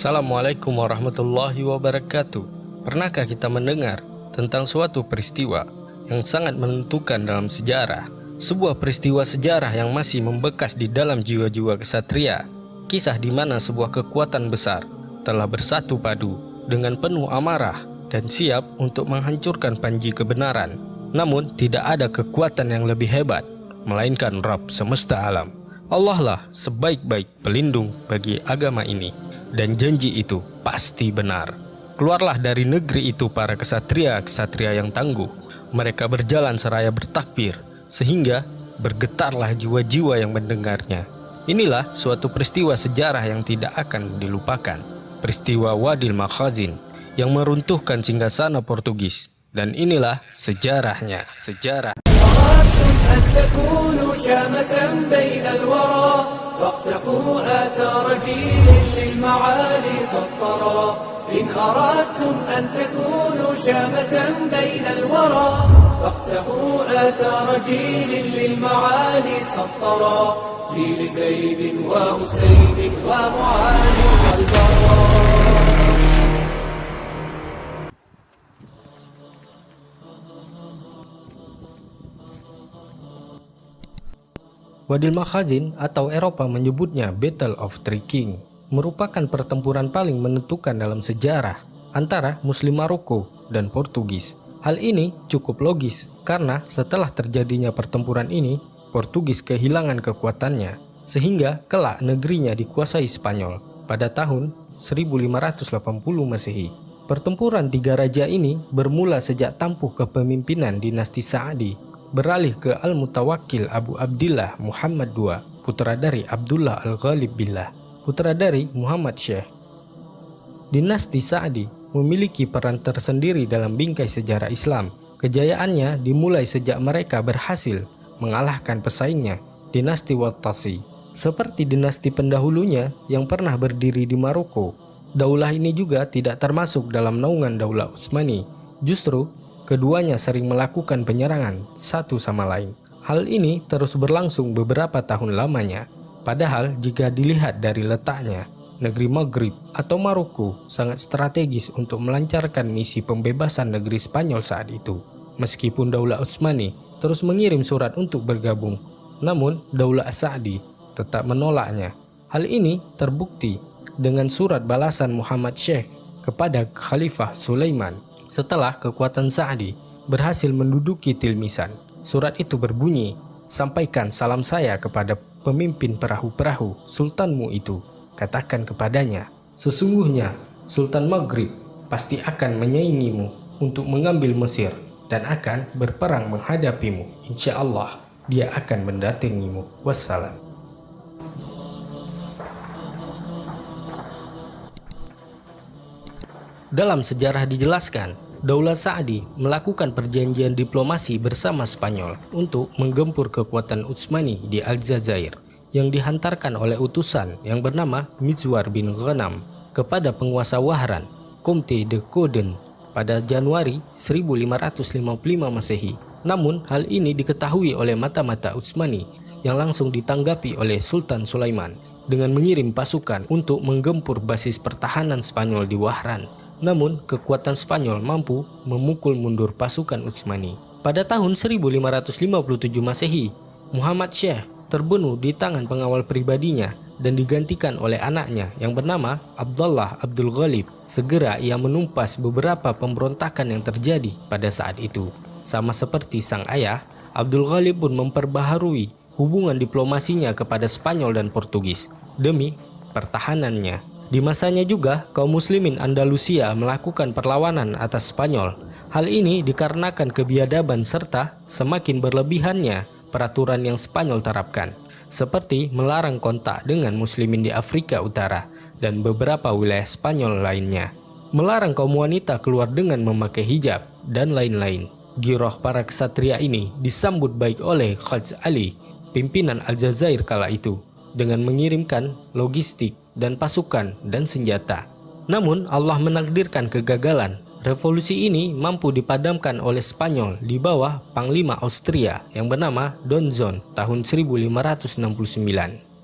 Assalamualaikum warahmatullahi wabarakatuh. Pernahkah kita mendengar tentang suatu peristiwa yang sangat menentukan dalam sejarah? Sebuah peristiwa sejarah yang masih membekas di dalam jiwa-jiwa kesatria. Kisah di mana sebuah kekuatan besar telah bersatu padu dengan penuh amarah dan siap untuk menghancurkan panji kebenaran. Namun tidak ada kekuatan yang lebih hebat melainkan Rabb semesta alam. Allah lah sebaik-baik pelindung bagi agama ini. Dan janji itu pasti benar. Keluarlah dari negeri itu para kesatria-kesatria yang tangguh. Mereka berjalan seraya bertakbir, sehingga bergetarlah jiwa-jiwa yang mendengarnya. Inilah suatu peristiwa sejarah yang tidak akan dilupakan. Peristiwa Wadil Makhazin yang meruntuhkan singgasana Portugis. Dan inilah sejarahnya. أن تكونوا شامة بين الورى فاقتفوا آثار جيل للمعالي سطرا إن أردتم أن تكونوا شامة بين الورى فاقتفوا آثار جيل للمعالي سطرا جيل زيد وحسين ومعاذ والبراء. Wadil Makhazin atau Eropa menyebutnya Battle of Three Kings, merupakan pertempuran paling menentukan dalam sejarah antara Muslim Maroko dan Portugis. Hal ini cukup logis karena setelah terjadinya pertempuran ini, Portugis kehilangan kekuatannya sehingga kelak negerinya dikuasai Spanyol pada tahun 1580 Masehi. Pertempuran tiga raja ini bermula sejak tampuk kepemimpinan dinasti Sa'adi beralih ke Al-Mutawakkil Abu Abdillah Muhammad II, putra dari Abdullah Al-Ghalib Billah, putra dari Muhammad Syekh. Dinasti Sa'di memiliki peran tersendiri dalam bingkai sejarah Islam. Kejayaannya dimulai sejak mereka berhasil mengalahkan pesaingnya, dinasti Wattasi. Seperti dinasti pendahulunya yang pernah berdiri di Maroko, daulah ini juga tidak termasuk dalam naungan daulah Utsmani. Justru keduanya sering melakukan penyerangan satu sama lain. Hal ini terus berlangsung beberapa tahun lamanya. Padahal jika dilihat dari letaknya, negeri Maghrib atau Maroko sangat strategis untuk melancarkan misi pembebasan negeri Spanyol saat itu. Meskipun daulah Utsmani terus mengirim surat untuk bergabung, namun daulah Sa'di tetap menolaknya. Hal ini terbukti dengan surat balasan Muhammad Syekh kepada Khalifah Sulaiman. Setelah kekuatan Sa'di berhasil menduduki Tilmisan, surat itu berbunyi, "Sampaikan salam saya kepada pemimpin perahu-perahu sultanmu itu. Katakan kepadanya, sesungguhnya Sultan Maghrib pasti akan menyaingimu untuk mengambil Mesir dan akan berperang menghadapimu. Insya Allah dia akan mendatangimu. Wassalam." Dalam sejarah dijelaskan, daulah Sa'di melakukan perjanjian diplomasi bersama Spanyol untuk menggempur kekuatan Utsmani di Aljazair yang dihantarkan oleh utusan yang bernama Mizwar bin Ghanam kepada penguasa Wahran, Comte de Coden, pada Januari 1555 Masehi. Namun hal ini diketahui oleh mata-mata Utsmani yang langsung ditanggapi oleh Sultan Sulaiman dengan mengirim pasukan untuk menggempur basis pertahanan Spanyol di Wahran. Namun, kekuatan Spanyol mampu memukul mundur pasukan Utsmani. Pada tahun 1557 Masehi, Muhammad Syekh terbunuh di tangan pengawal pribadinya dan digantikan oleh anaknya yang bernama Abdullah Abdul Ghalib. Segera ia menumpas beberapa pemberontakan yang terjadi pada saat itu. Sama seperti sang ayah, Abdul Ghalib pun memperbaharui hubungan diplomasinya kepada Spanyol dan Portugis demi pertahanannya. Di masanya juga, kaum muslimin Andalusia melakukan perlawanan atas Spanyol. Hal ini dikarenakan kebiadaban serta semakin berlebihannya peraturan yang Spanyol terapkan, seperti melarang kontak dengan muslimin di Afrika Utara dan beberapa wilayah Spanyol lainnya, melarang kaum wanita keluar dengan memakai hijab, dan lain-lain. Giroh para kesatria ini disambut baik oleh Khadj Ali, pimpinan Aljazair kala itu, dengan mengirimkan logistik dan pasukan dan senjata. Namun Allah menakdirkan kegagalan. Revolusi ini mampu dipadamkan oleh Spanyol di bawah Panglima Austria yang bernama Don John tahun 1569.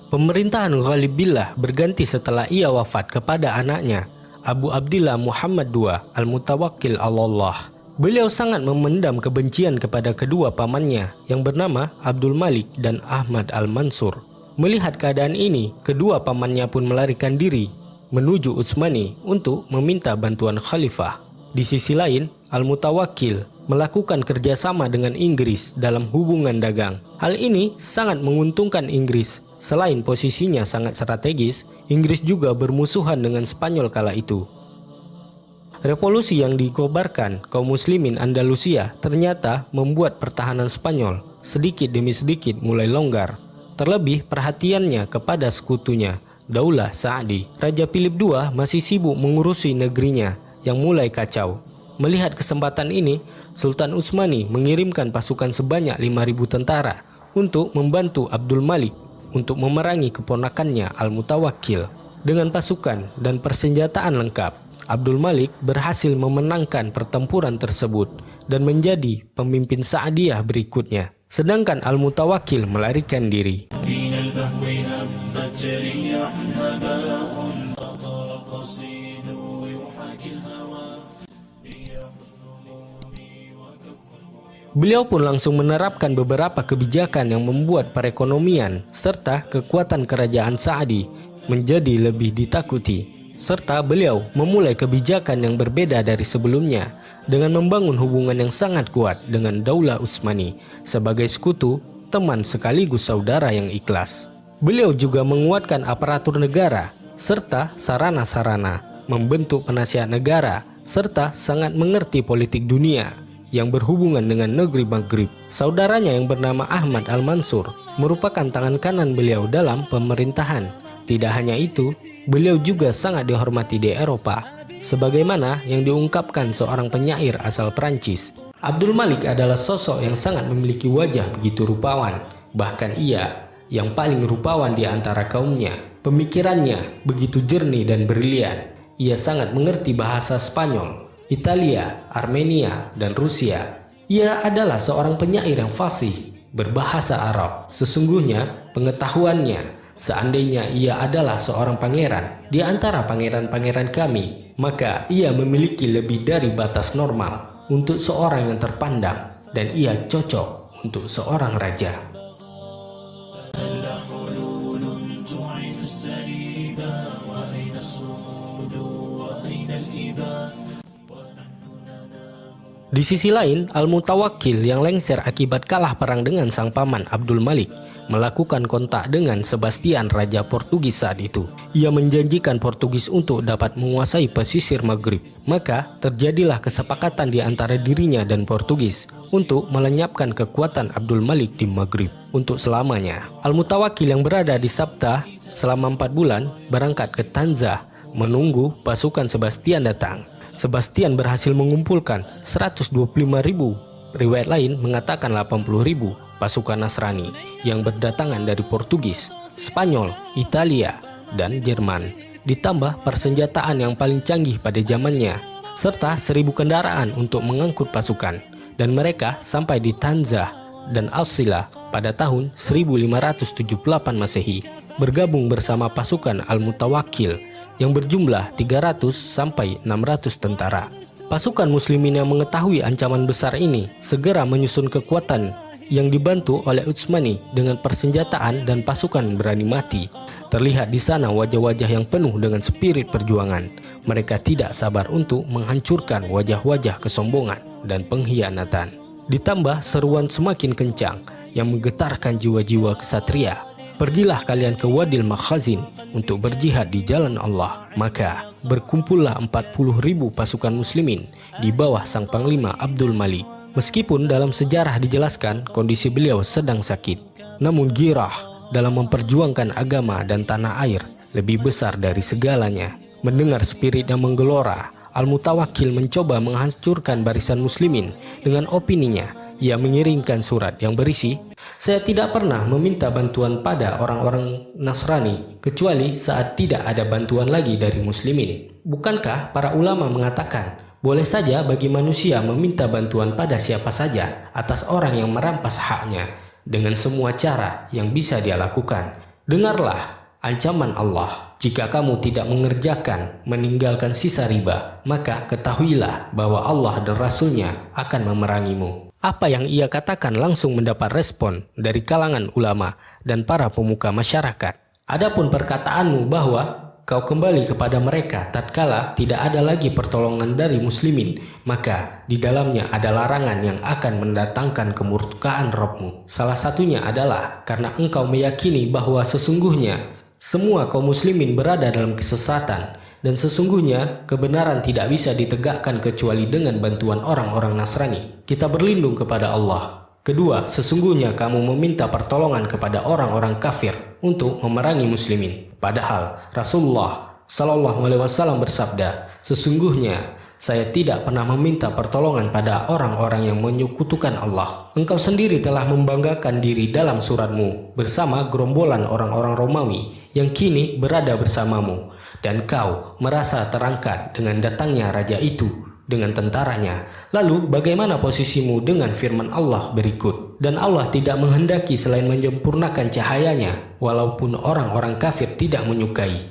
Pemerintahan Ghalib Billah berganti setelah ia wafat kepada anaknya, Abu Abdillah Muhammad II Al-Mutawakkil Allah. Beliau sangat memendam kebencian kepada kedua pamannya yang bernama Abdul Malik dan Ahmad Al-Mansur. Melihat keadaan ini, kedua pamannya pun melarikan diri menuju Utsmani untuk meminta bantuan khalifah. Di sisi lain, Al-Mutawakkil melakukan kerjasama dengan Inggris dalam hubungan dagang. Hal ini sangat menguntungkan Inggris. Selain posisinya sangat strategis, Inggris juga bermusuhan dengan Spanyol kala itu. Revolusi yang dikobarkan kaum muslimin Andalusia ternyata membuat pertahanan Spanyol sedikit demi sedikit mulai longgar. Terlebih perhatiannya kepada sekutunya, Daulah Sa'di. Raja Philip II masih sibuk mengurusi negerinya yang mulai kacau. Melihat kesempatan ini, Sultan Utsmani mengirimkan pasukan sebanyak 5.000 tentara untuk membantu Abdul Malik untuk memerangi keponakannya Al-Mutawakkil. Dengan pasukan dan persenjataan lengkap, Abdul Malik berhasil memenangkan pertempuran tersebut dan menjadi pemimpin Sa'diyah berikutnya. Sedangkan Al-Mutawakkil melarikan diri. Beliau pun langsung menerapkan beberapa kebijakan yang membuat perekonomian serta kekuatan kerajaan Sa'di menjadi lebih ditakuti. Serta beliau memulai kebijakan yang berbeda dari sebelumnya dengan membangun hubungan yang sangat kuat dengan Daulah Utsmani sebagai sekutu, teman sekaligus saudara yang ikhlas. Beliau juga menguatkan aparatur negara serta sarana-sarana, membentuk penasihat negara, serta sangat mengerti politik dunia yang berhubungan dengan negeri Maghrib. Saudaranya yang bernama Ahmad Al-Mansur merupakan tangan kanan beliau dalam pemerintahan. Tidak hanya itu, beliau juga sangat dihormati di Eropa, sebagaimana yang diungkapkan seorang penyair asal Prancis. Abdul Malik adalah sosok yang sangat memiliki wajah begitu rupawan, bahkan ia yang paling rupawan di antara kaumnya. Pemikirannya begitu jernih dan brilian. Ia sangat mengerti bahasa Spanyol, Italia, Armenia, dan Rusia. Ia adalah seorang penyair yang fasih berbahasa Arab. Sesungguhnya pengetahuannya, seandainya ia adalah seorang pangeran di antara pangeran-pangeran kami, maka ia memiliki lebih dari batas normal untuk seorang yang terpandang, dan ia cocok untuk seorang raja. Di sisi lain, Al-Mutawakkil yang lengser akibat kalah perang dengan sang paman Abdul Malik melakukan kontak dengan Sebastian, Raja Portugis saat itu. Ia menjanjikan Portugis untuk dapat menguasai pesisir Maghrib. Maka terjadilah kesepakatan di antara dirinya dan Portugis untuk melenyapkan kekuatan Abdul Malik di Maghrib untuk selamanya. Al-Mutawakkil yang berada di Sabta selama 4 bulan berangkat ke Tanzah menunggu pasukan Sebastian datang. Sebastian berhasil mengumpulkan 125.000, riwayat lain mengatakan 80.000 pasukan Nasrani yang berdatangan dari Portugis, Spanyol, Italia, dan Jerman, ditambah persenjataan yang paling canggih pada zamannya, serta 1.000 kendaraan untuk mengangkut pasukan, dan mereka sampai di Tanzah dan Al-Sila pada tahun 1578 Masehi, bergabung bersama pasukan Al-Mutawakkil yang berjumlah 300 sampai 600 tentara. Pasukan muslimin yang mengetahui ancaman besar ini segera menyusun kekuatan yang dibantu oleh Utsmani dengan persenjataan dan pasukan berani mati. Terlihat di sana wajah-wajah yang penuh dengan spirit perjuangan. Mereka tidak sabar untuk menghancurkan wajah-wajah kesombongan dan pengkhianatan. Ditambah seruan semakin kencang yang menggetarkan jiwa-jiwa kesatria. Pergilah kalian ke Wadil Makhazin untuk berjihad di jalan Allah. Maka berkumpullah 40.000 pasukan muslimin di bawah sang panglima Abdul Malik. Meskipun dalam sejarah dijelaskan kondisi beliau sedang sakit, namun girah dalam memperjuangkan agama dan tanah air lebih besar dari segalanya. Mendengar spirit yang menggelora, Al-Mutawakkil mencoba menghancurkan barisan muslimin dengan opininya. Ia mengirimkan surat yang berisi, "Saya tidak pernah meminta bantuan pada orang-orang Nasrani kecuali saat tidak ada bantuan lagi dari muslimin. Bukankah para ulama mengatakan boleh saja bagi manusia meminta bantuan pada siapa saja atas orang yang merampas haknya dengan semua cara yang bisa dia lakukan, Dengarlah ancaman Allah, jika kamu tidak meninggalkan sisa riba, maka ketahuilah bahwa Allah dan Rasul-Nya akan memerangimu. Apa yang ia katakan langsung mendapat respon dari kalangan ulama dan para pemuka masyarakat. Adapun perkataanmu bahwa kau kembali kepada mereka tatkala tidak ada lagi pertolongan dari muslimin, maka di dalamnya ada larangan yang akan mendatangkan kemurkaan Rabb-mu. Salah satunya adalah karena engkau meyakini bahwa sesungguhnya semua kaum muslimin berada dalam kesesatan, dan sesungguhnya kebenaran tidak bisa ditegakkan kecuali dengan bantuan orang-orang Nasrani. Kita berlindung kepada Allah. Kedua, sesungguhnya kamu meminta pertolongan kepada orang-orang kafir untuk memerangi muslimin. Padahal Rasulullah Shallallahu Alaihi Wasallam bersabda, sesungguhnya saya tidak pernah meminta pertolongan pada orang-orang yang menyekutukan Allah. Engkau sendiri telah membanggakan diri dalam suratmu bersama gerombolan orang-orang Romawi yang kini berada bersamamu, dan kau merasa terangkat dengan datangnya raja itu dengan tentaranya. Lalu bagaimana posisimu dengan firman Allah berikut? Dan Allah tidak menghendaki selain menyempurnakan cahayanya, walaupun orang-orang kafir tidak menyukai.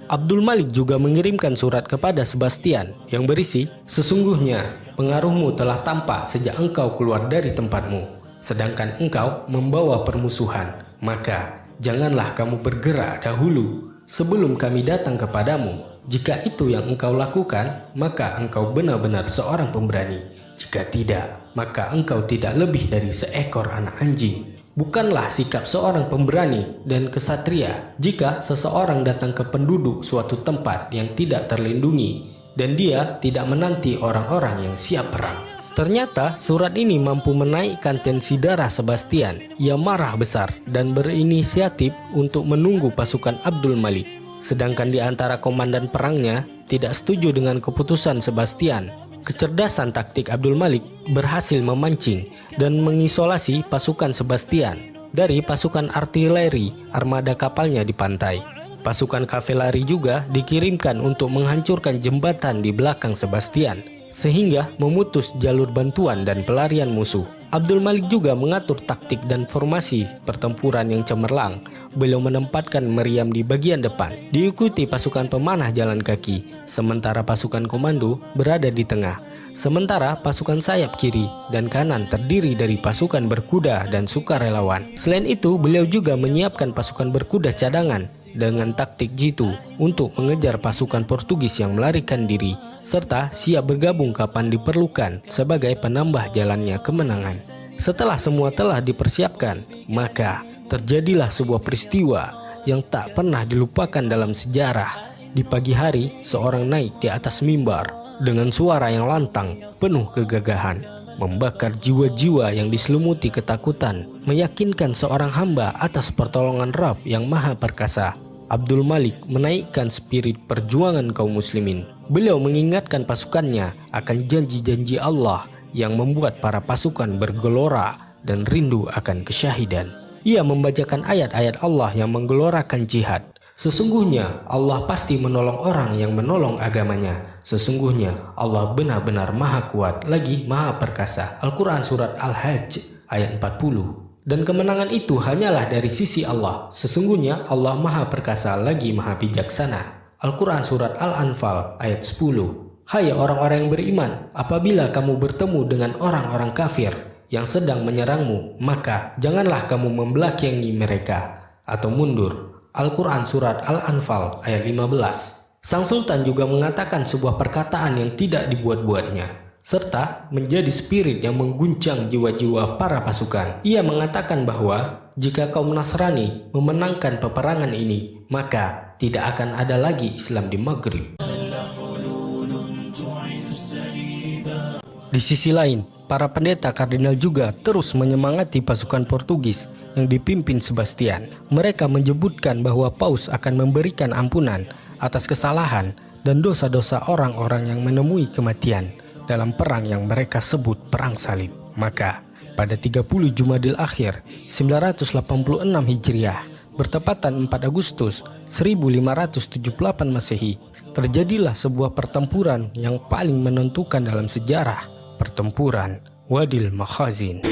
Abdul Malik juga mengirimkan surat kepada Sebastian yang berisi, sesungguhnya pengaruhmu telah tampak sejak engkau keluar dari tempatmu, sedangkan engkau membawa permusuhan. Maka janganlah kamu bergerak dahulu sebelum kami datang kepadamu. Jika itu yang engkau lakukan, maka engkau benar-benar seorang pemberani. Jika tidak, maka engkau tidak lebih dari seekor anak anjing. Bukanlah sikap seorang pemberani dan kesatria jika seseorang datang ke penduduk suatu tempat yang tidak terlindungi dan dia tidak menanti orang-orang yang siap perang. Ternyata surat ini mampu menaikkan tensi darah Sebastian. Ia marah besar dan berinisiatif untuk menunggu pasukan Abdul Malik. Sedangkan di antara komandan perangnya tidak setuju dengan keputusan Sebastian. Kecerdasan taktik Abdul Malik berhasil memancing dan mengisolasi pasukan Sebastian dari pasukan artileri armada kapalnya di pantai. Pasukan kavaleri juga dikirimkan untuk menghancurkan jembatan di belakang Sebastian, sehingga memutus jalur bantuan dan pelarian musuh. Abdul Malik juga mengatur taktik dan formasi pertempuran yang cemerlang. Beliau menempatkan meriam di bagian depan, diikuti pasukan pemanah jalan kaki, sementara pasukan komando berada di tengah. Sementara pasukan sayap kiri dan kanan terdiri dari pasukan berkuda dan sukarelawan. Selain itu, beliau juga menyiapkan pasukan berkuda cadangan dengan taktik jitu untuk mengejar pasukan Portugis yang melarikan diri, serta siap bergabung kapan diperlukan sebagai penambah jalannya kemenangan. Setelah semua telah dipersiapkan, maka terjadilah sebuah peristiwa yang tak pernah dilupakan dalam sejarah. Di pagi hari, seorang naik di atas mimbar dengan suara yang lantang, penuh kegagahan, membakar jiwa-jiwa yang diselimuti ketakutan, meyakinkan seorang hamba atas pertolongan Rabb yang Maha Perkasa. Abdul Malik menaikkan spirit perjuangan kaum muslimin. Beliau mengingatkan pasukannya akan janji-janji Allah yang membuat para pasukan bergelora dan rindu akan kesyahidan. Ia membacakan ayat-ayat Allah yang menggelorakan jihad. Sesungguhnya Allah pasti menolong orang yang menolong agamanya. Sesungguhnya Allah benar-benar maha kuat lagi maha perkasa. Al-Quran Surat Al-Hajj ayat 40. Dan kemenangan itu hanyalah dari sisi Allah. Sesungguhnya Allah maha perkasa lagi maha bijaksana. Al-Quran Surat Al-Anfal ayat 10. Hai orang-orang yang beriman, apabila kamu bertemu dengan orang-orang kafir yang sedang menyerangmu, maka janganlah kamu membelakangi mereka atau mundur. Al-Quran Surat Al-Anfal ayat 15. Sang Sultan juga mengatakan sebuah perkataan yang tidak dibuat-buatnya, serta menjadi spirit yang mengguncang jiwa-jiwa para pasukan. Ia mengatakan bahwa jika kaum Nasrani memenangkan peperangan ini, maka tidak akan ada lagi Islam di Maghrib. Di sisi lain, para pendeta kardinal juga terus menyemangati pasukan Portugis yang dipimpin Sebastian. Mereka menyebutkan bahwa Paus akan memberikan ampunan atas kesalahan dan dosa-dosa orang-orang yang menemui kematian dalam perang yang mereka sebut Perang Salib. Maka pada 30 Jumadil Akhir 986 Hijriah bertepatan 4 Agustus 1578 Masehi, terjadilah sebuah pertempuran yang paling menentukan dalam sejarah, pertempuran Wadil Makhazin.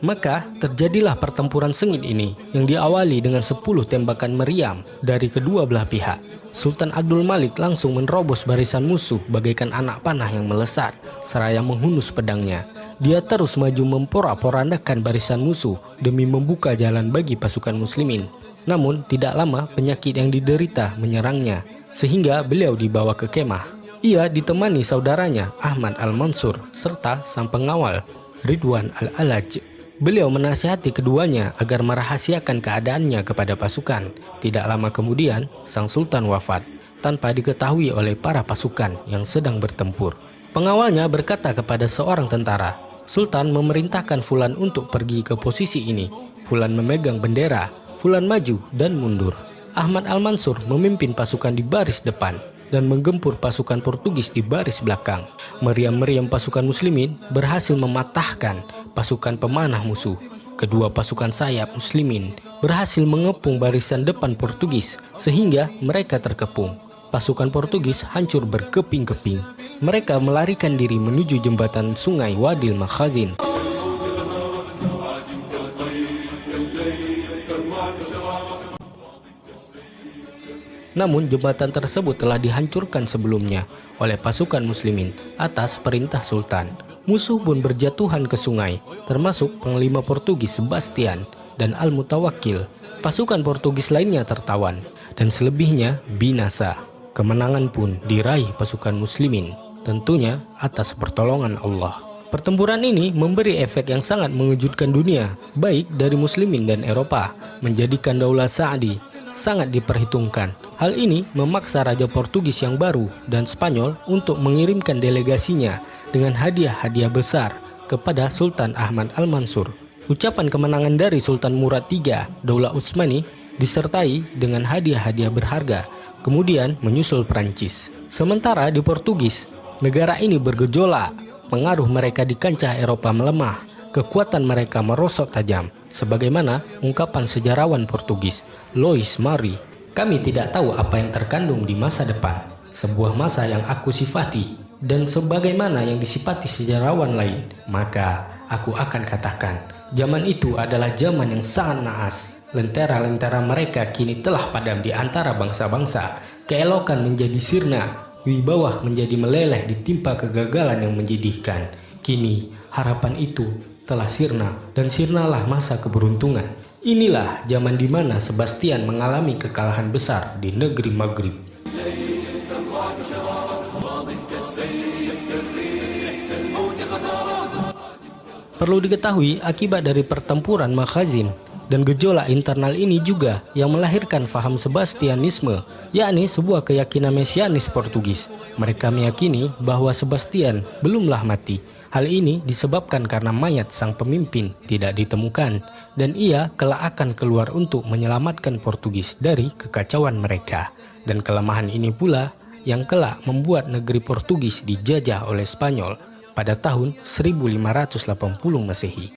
Maka terjadilah pertempuran sengit ini yang diawali dengan 10 tembakan meriam dari kedua belah pihak. Sultan Abdul Malik langsung menerobos barisan musuh bagaikan anak panah yang melesat, seraya menghunus pedangnya. Dia terus maju memporak-porandakan barisan musuh demi membuka jalan bagi pasukan muslimin. Namun tidak lama penyakit yang diderita menyerangnya, sehingga beliau dibawa ke kemah. Ia ditemani saudaranya Ahmad Al-Mansur serta sang pengawal Ridwan Al-Alaj. Beliau menasihati keduanya agar merahasiakan keadaannya kepada pasukan. Tidak lama kemudian, sang sultan wafat tanpa diketahui oleh para pasukan yang sedang bertempur. Pengawalnya berkata kepada seorang tentara, "Sultan memerintahkan Fulan untuk pergi ke posisi ini." Fulan memegang bendera, Fulan maju dan mundur. Ahmad Al-Mansur memimpin pasukan di baris depan dan menggempur pasukan Portugis di baris belakang. Meriam-meriam pasukan muslimin berhasil mematahkan pasukan pemanah musuh. Kedua pasukan sayap muslimin berhasil mengepung barisan depan Portugis sehingga mereka terkepung. Pasukan Portugis hancur berkeping-keping. Mereka melarikan diri menuju jembatan sungai Wadil Makhazin. Namun jembatan tersebut telah dihancurkan sebelumnya oleh pasukan muslimin atas perintah sultan. Musuh pun berjatuhan ke sungai, termasuk panglima Portugis Sebastian dan Al-Mutawakkil. Pasukan Portugis lainnya tertawan dan selebihnya binasa. Kemenangan pun diraih pasukan muslimin, tentunya atas pertolongan Allah. Pertempuran ini memberi efek yang sangat mengejutkan dunia, baik dari muslimin dan Eropa, menjadikan Daulah Sa'di sangat diperhitungkan. Hal ini memaksa Raja Portugis yang baru dan Spanyol untuk mengirimkan delegasinya dengan hadiah-hadiah besar kepada Sultan Ahmad Al-Mansur. Ucapan kemenangan dari Sultan Murad III Daulah Utsmani disertai dengan hadiah-hadiah berharga. Kemudian menyusul Perancis. Sementara di Portugis, negara ini bergejolak. Pengaruh mereka di kancah Eropa melemah. Kekuatan mereka merosot tajam. Sebagaimana ungkapan sejarawan Portugis Lois Mari, "Kami tidak tahu apa yang terkandung di masa depan, sebuah masa yang aku sifati, dan sebagaimana yang disifati sejarawan lain, maka aku akan katakan, zaman itu adalah zaman yang sangat naas. Lentera-lentera mereka kini telah padam di antara bangsa-bangsa, keelokan menjadi sirna, wibawa menjadi meleleh ditimpa kegagalan yang menyedihkan. Kini harapan itu telah sirna, dan sirnalah masa keberuntungan. Inilah zaman di mana Sebastian mengalami kekalahan besar di negeri Maghrib." Perlu diketahui, akibat dari pertempuran Makhazin dan gejolak internal ini juga yang melahirkan faham Sebastianisme, yakni sebuah keyakinan mesianis Portugis. Mereka meyakini bahwa Sebastian belumlah mati. Hal ini disebabkan karena mayat sang pemimpin tidak ditemukan dan ia kelak akan keluar untuk menyelamatkan Portugis dari kekacauan mereka. Dan kelemahan ini pula yang kelak membuat negeri Portugis dijajah oleh Spanyol pada tahun 1580 Masehi.